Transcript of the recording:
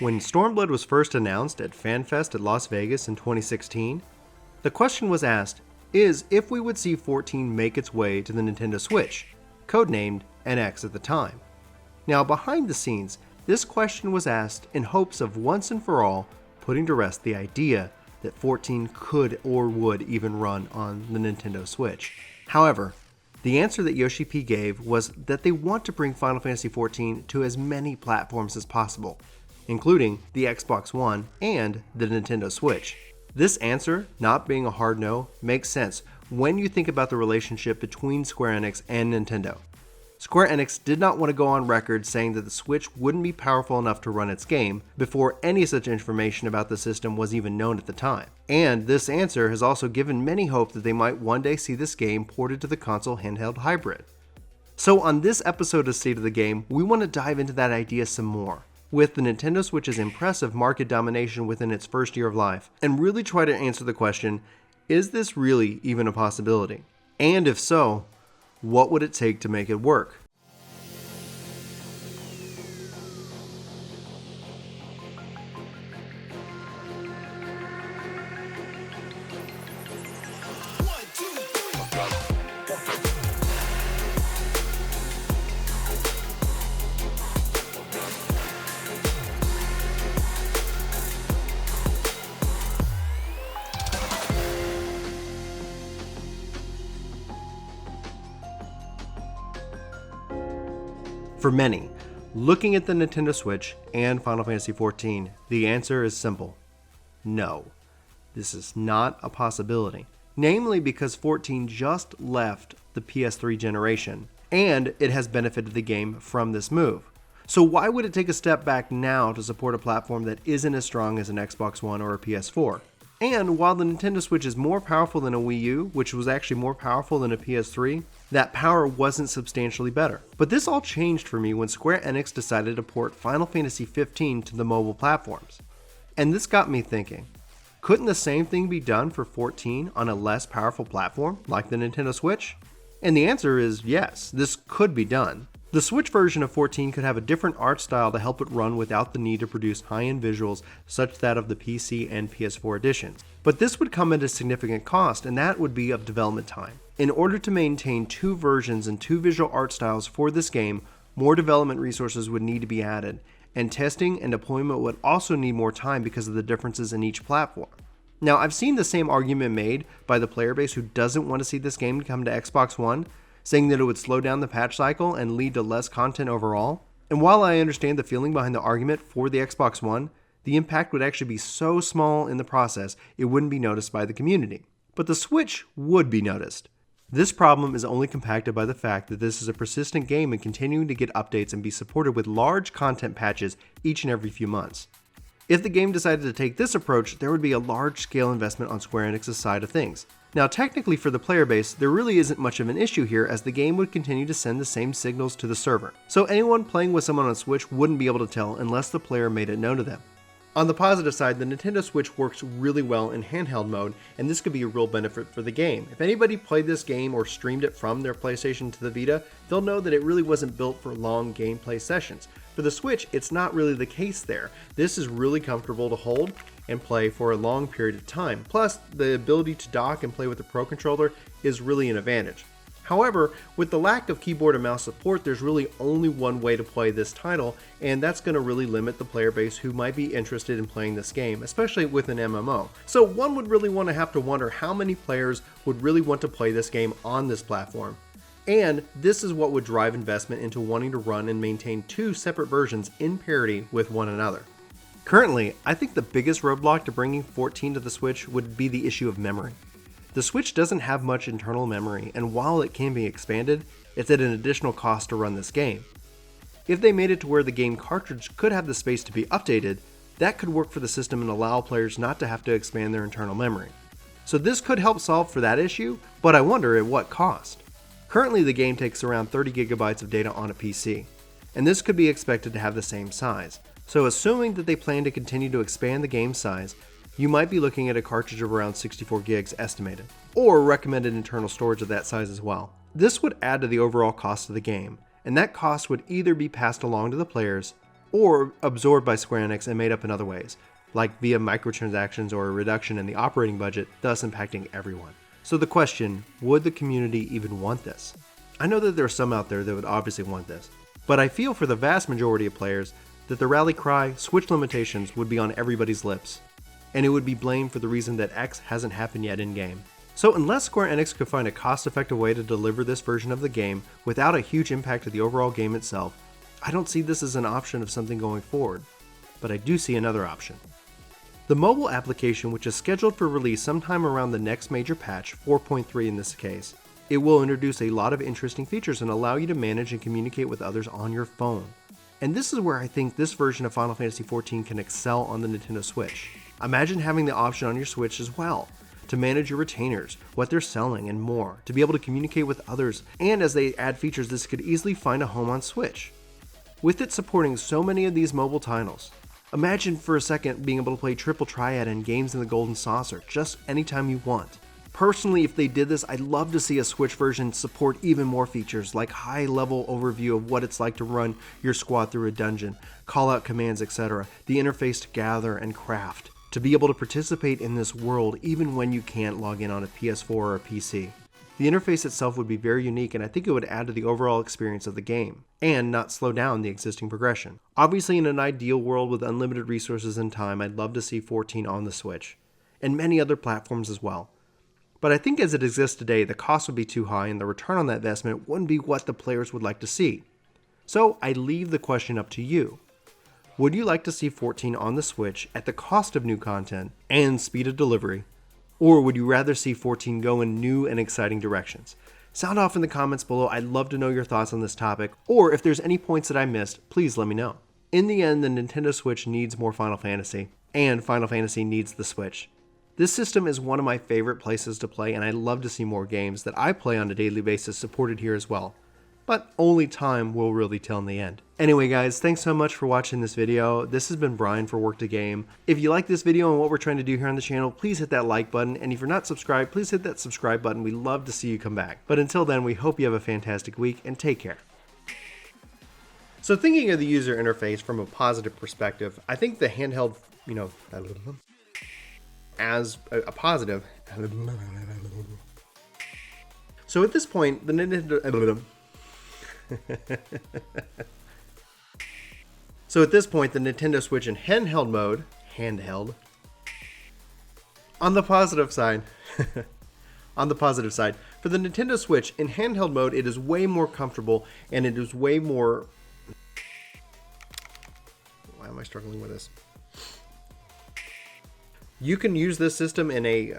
When Stormblood was first announced at FanFest at Las Vegas in 2016, the question was asked is if we would see 14 make its way to the Nintendo Switch, codenamed NX at the time. Now behind the scenes, this question was asked in hopes of once and for all putting to rest the idea that 14 could or would even run on the Nintendo Switch. However, the answer that Yoshi-P gave was that they want to bring Final Fantasy XIV to as many platforms as possible, including the Xbox One and the Nintendo Switch. This answer, not being a hard no, makes sense when you think about the relationship between Square Enix and Nintendo. Square Enix did not want to go on record saying that the Switch wouldn't be powerful enough to run its game before any such information about the system was even known at the time. And this answer has also given many hope that they might one day see this game ported to the console handheld hybrid. So on this episode of State of the Game, we want to dive into that idea some more, with the Nintendo Switch's impressive market domination within its first year of life, and really try to answer the question, is this really even a possibility? And if so, what would it take to make it work? For many, looking at the Nintendo Switch and Final Fantasy XIV, the answer is simple. No, this is not a possibility. Namely because 14 just left the PS3 generation, and it has benefited the game from this move. So why would it take a step back now to support a platform that isn't as strong as an Xbox One or a PS4? And while the Nintendo Switch is more powerful than a Wii U, which was actually more powerful than a PS3, that power wasn't substantially better. But this all changed for me when Square Enix decided to port Final Fantasy XV to the mobile platforms. And this got me thinking, couldn't the same thing be done for 14 on a less powerful platform like the Nintendo Switch? And the answer is yes, this could be done. The Switch version of 14 could have a different art style to help it run without the need to produce high-end visuals such that of the PC and PS4 editions. But this would come at a significant cost, and that would be of development time. In order to maintain two versions and two visual art styles for this game, more development resources would need to be added, and testing and deployment would also need more time because of the differences in each platform. Now, I've seen the same argument made by the player base who doesn't want to see this game come to Xbox One, saying that it would slow down the patch cycle and lead to less content overall. And while I understand the feeling behind the argument for the Xbox One, the impact would actually be so small in the process it wouldn't be noticed by the community. But the Switch would be noticed. This problem is only compacted by the fact that this is a persistent game and continuing to get updates and be supported with large content patches each and every few months. If the game decided to take this approach, there would be a large-scale investment on Square Enix's side of things. Now technically for the player base, there really isn't much of an issue here as the game would continue to send the same signals to the server. So anyone playing with someone on Switch wouldn't be able to tell unless the player made it known to them. On the positive side, the Nintendo Switch works really well in handheld mode, and this could be a real benefit for the game. If anybody played this game or streamed it from their PlayStation to the Vita, they'll know that it really wasn't built for long gameplay sessions. For the Switch, it's not really the case there. This is really comfortable to hold and play for a long period of time. Plus, the ability to dock and play with the Pro Controller is really an advantage. However, with the lack of keyboard and mouse support, there's really only one way to play this title, and that's going to really limit the player base who might be interested in playing this game, especially with an MMO. So one would really want to have to wonder how many players would really want to play this game on this platform. And this is what would drive investment into wanting to run and maintain two separate versions in parity with one another. Currently, I think the biggest roadblock to bringing 14 to the Switch would be the issue of memory. The Switch doesn't have much internal memory, and while it can be expanded, it's at an additional cost to run this game. If they made it to where the game cartridge could have the space to be updated, that could work for the system and allow players not to have to expand their internal memory. So this could help solve for that issue, but I wonder at what cost. Currently the game takes around 30 gigabytes of data on a PC, and this could be expected to have the same size. So assuming that they plan to continue to expand the game size, you might be looking at a cartridge of around 64 gigs estimated, or recommended internal storage of that size as well. This would add to the overall cost of the game, and that cost would either be passed along to the players, or absorbed by Square Enix and made up in other ways, like via microtransactions or a reduction in the operating budget, thus impacting everyone. So the question, would the community even want this? I know that there are some out there that would obviously want this, but I feel for the vast majority of players that the rally cry, Switch limitations, would be on everybody's lips, and it would be blamed for the reason that X hasn't happened yet in-game. So unless Square Enix could find a cost-effective way to deliver this version of the game without a huge impact to the overall game itself, I don't see this as an option of something going forward, but I do see another option. The mobile application, which is scheduled for release sometime around the next major patch, 4.3 in this case, it will introduce a lot of interesting features and allow you to manage and communicate with others on your phone. And this is where I think this version of Final Fantasy XIV can excel on the Nintendo Switch. Imagine having the option on your Switch as well, to manage your retainers, what they're selling, and more, to be able to communicate with others, and as they add features, this could easily find a home on Switch. With it supporting so many of these mobile titles, imagine for a second being able to play Triple Triad and games in the Golden Saucer just anytime you want. Personally, if they did this, I'd love to see a Switch version support even more features like high-level overview of what it's like to run your squad through a dungeon, call out commands, etc., the interface to gather and craft, to be able to participate in this world even when you can't log in on a PS4 or a PC. The interface itself would be very unique, and I think it would add to the overall experience of the game, and not slow down the existing progression. Obviously, in an ideal world with unlimited resources and time, I'd love to see 14 on the Switch, and many other platforms as well. But I think as it exists today, the cost would be too high and the return on that investment wouldn't be what the players would like to see. So I leave the question up to you. Would you like to see 14 on the Switch at the cost of new content and speed of delivery? Or would you rather see 14 go in new and exciting directions? Sound off in the comments below. I'd love to know your thoughts on this topic, or if there's any points that I missed, please let me know. In the end, the Nintendo Switch needs more Final Fantasy, and Final Fantasy needs the Switch. This system is one of my favorite places to play, and I'd love to see more games that I play on a daily basis supported here as well. But only time will really tell in the end. Anyway guys, thanks so much for watching this video. This has been Brian for Work to Game. If you like this video and what we're trying to do here on the channel, please hit that like button, and if you're not subscribed, please hit that subscribe button. We'd love to see you come back. But until then, we hope you have a fantastic week, and take care. So thinking of the user interface from a positive perspective, I think the handheld, as a positive. So at this point, the Nintendo Switch in handheld mode, on the positive side, for the Nintendo Switch in handheld mode, it is way more comfortable and it is way more, why am I struggling with this? You can use this system in a